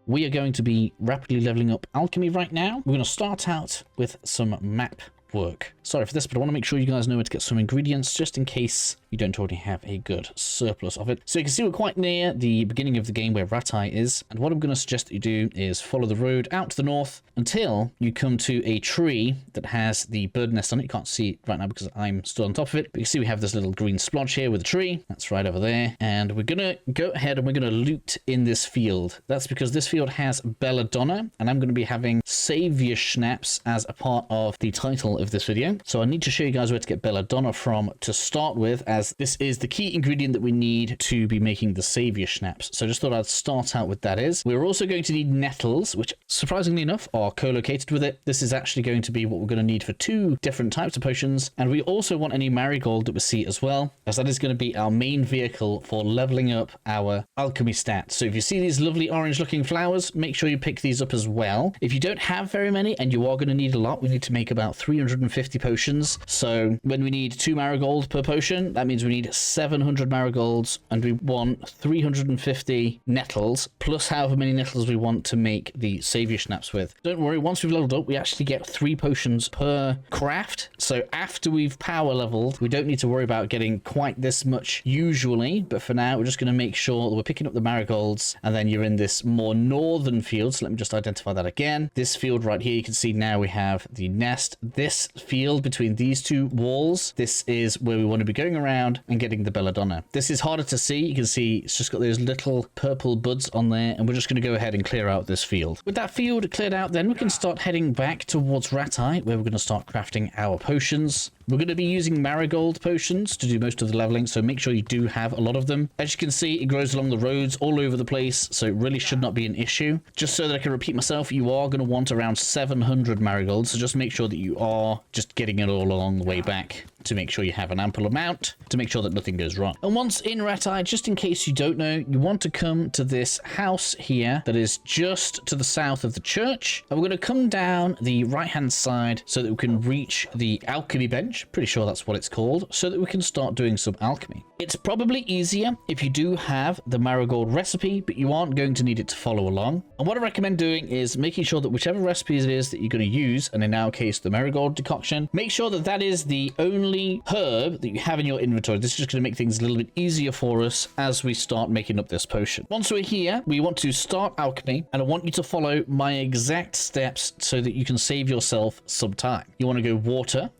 we are going to be rapidly leveling up alchemy right now. We're going to start out with some map work. Sorry for this, but I want to make sure you guys know where to get some ingredients just in case you don't already have a good surplus of it. So you can see we're quite near the beginning of the game where Ratai is, and what I'm going to suggest that you do is follow the road out to the north until you come to a tree that has the bird nest on it. You can't see it right now because I'm still on top of it, but you can see we have this little green splodge here with a tree. That's right over there, and we're going to go ahead and we're going to loot in this field. That's because this field has belladonna, and I'm going to be having Saviour Schnapps as a part of the title of this video. So I need to show you guys where to get belladonna from to start with, as this is the key ingredient that we need to be making the Saviour Schnapps. So I just thought I'd start out with that is. We're also going to need nettles, which surprisingly enough are co-located with it. This is actually going to be what we're going to need for 2 different types of potions. And we also want any marigold that we see as well, as that is going to be our main vehicle for leveling up our alchemy stats. So if you see these lovely orange looking flowers, make sure you pick these up as well. If you don't have very many, and you are going to need a lot, we need to make about 350 potions. So when we need 2 marigold per potion, that means we need 700 marigolds, and we want 350 nettles, plus however many nettles we want to make the Saviour Schnapps with. Don't worry, once we've leveled up, we actually get 3 potions per craft. So after we've power leveled, we don't need to worry about getting quite this much usually, but for now, we're just going to make sure that we're picking up the marigolds, and then you're in this more northern field. So let me just identify that again. This field right here, you can see now we have the nest. This field between these 2 walls, this is where we want to be going around and getting the belladonna. This is harder to see. You can see it's just got those little purple buds on there, and we're just going to go ahead and clear out this field. With that field cleared out, then we can start heading back towards Ratai, where we're going to start crafting our potions. We're going to be using marigold potions to do most of the leveling, so make sure you do have a lot of them. As you can see, it grows along the roads all over the place, so it really should not be an issue. Just so that I can repeat myself, you are going to want around 700 marigolds, so just make sure that you are just getting it all along the way back to make sure you have an ample amount to make sure that nothing goes wrong. And once in Ratai, just in case you don't know, you want to come to this house here that is just to the south of the church, and we're going to come down the right hand side so that we can reach the alchemy bench. Pretty sure that's what it's called, so that we can start doing some alchemy. It's probably easier if you do have the marigold recipe, but you aren't going to need it to follow along. And what I recommend doing is making sure that whichever recipe it is that you're going to use, and in our case the marigold decoction, make sure that that is the only herb that you have in your inventory. This is just going to make things a little bit easier for us as we start making up this potion. Once we're here, we want to start alchemy, and I want you to follow my exact steps so that you can save yourself some time. You want to go water,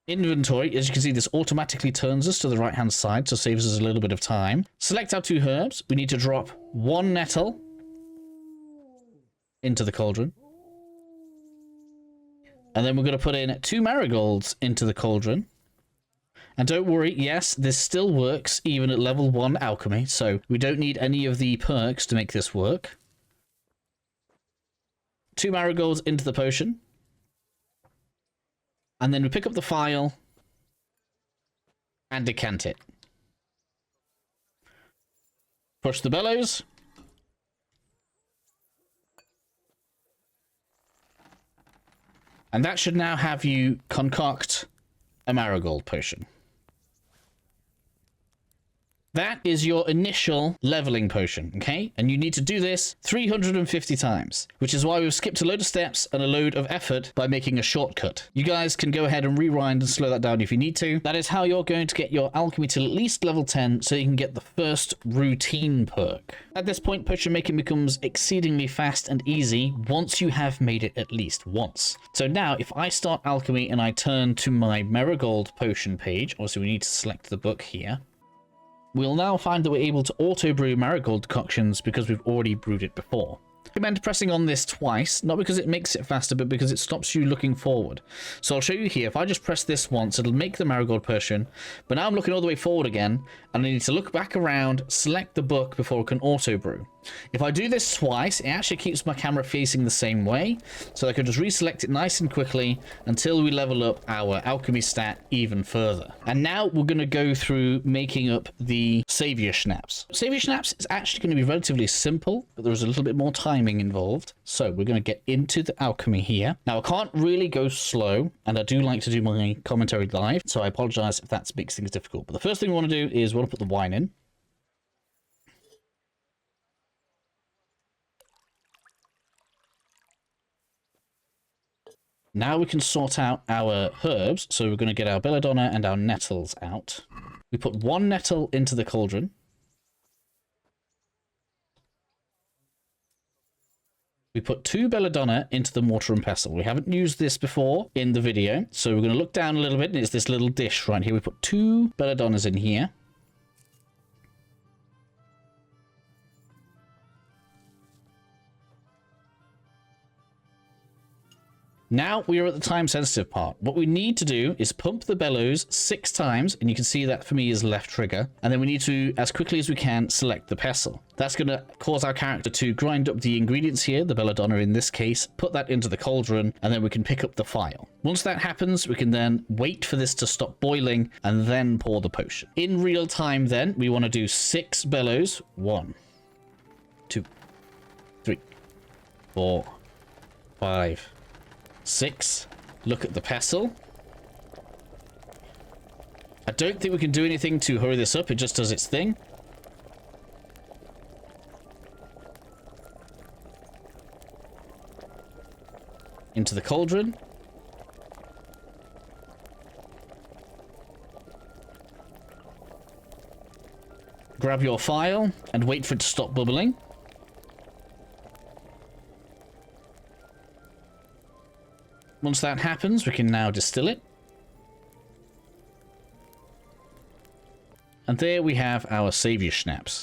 inventory. As you can see, this automatically turns us to the right hand side, so saves us a little bit of time. Select our 2 herbs. We need to drop 1 nettle into the cauldron, and then we're going to put in 2 marigolds into the cauldron. And don't worry, yes, this still works even at level 1 alchemy, so we don't need any of the perks to make this work. 2 marigolds into the potion. And then we pick up the phial and decant it. Push the bellows. And that should now have you concoct a marigold potion. That is your initial leveling potion, okay? And you need to do this 350 times, which is why we've skipped a load of steps and a load of effort by making a shortcut. You guys can go ahead and rewind and slow that down if you need to. That is how you're going to get your alchemy to at least level 10 so you can get the first routine perk. At this point, potion making becomes exceedingly fast and easy once you have made it at least once. So now, if I start alchemy and I turn to my marigold potion page, obviously we need to select the book here, we'll now find that we're able to auto-brew marigold decoctions because we've already brewed it before. I recommend pressing on this twice, not because it makes it faster, but because it stops you looking forward. So I'll show you here. If I just press this once, it'll make the marigold potion, but now I'm looking all the way forward again, and I need to look back around, select the book before it can auto-brew. If I do this twice, it actually keeps my camera facing the same way. So I can just reselect it nice and quickly until we level up our alchemy stat even further. And now we're going to go through making up the Saviour Schnapps. Saviour Schnapps is actually going to be relatively simple, but there's a little bit more timing involved. So we're going to get into the alchemy here. Now I can't really go slow, and I do like to do my commentary live, so I apologize if that makes things difficult. But the first thing we want to do is we want to put the wine in. Now we can sort out our herbs, so we're going to get our belladonna and our nettles out. We put 1 nettle into the cauldron. We put 2 belladonna into the mortar and pestle. We haven't used this before in the video, so we're going to look down a little bit, and it's this little dish right here. We put 2 belladonnas in here. Now we are at the time sensitive part. What we need to do is pump the bellows 6 times, and you can see that for me is left trigger. And then we need to, as quickly as we can, select the pestle. That's going to cause our character to grind up the ingredients here, the belladonna in this case, put that into the cauldron, and then we can pick up the file. Once that happens, we can then wait for this to stop boiling and then pour the potion. In real time then, we want to do 6 bellows. 1, 2, 3, 4, 5, 6. Look at the pestle. I don't think we can do anything to hurry this up. It just does its thing. Into the cauldron. Grab your file and wait for it to stop bubbling. Once that happens, we can now distill it. And there we have our Saviour Schnapps.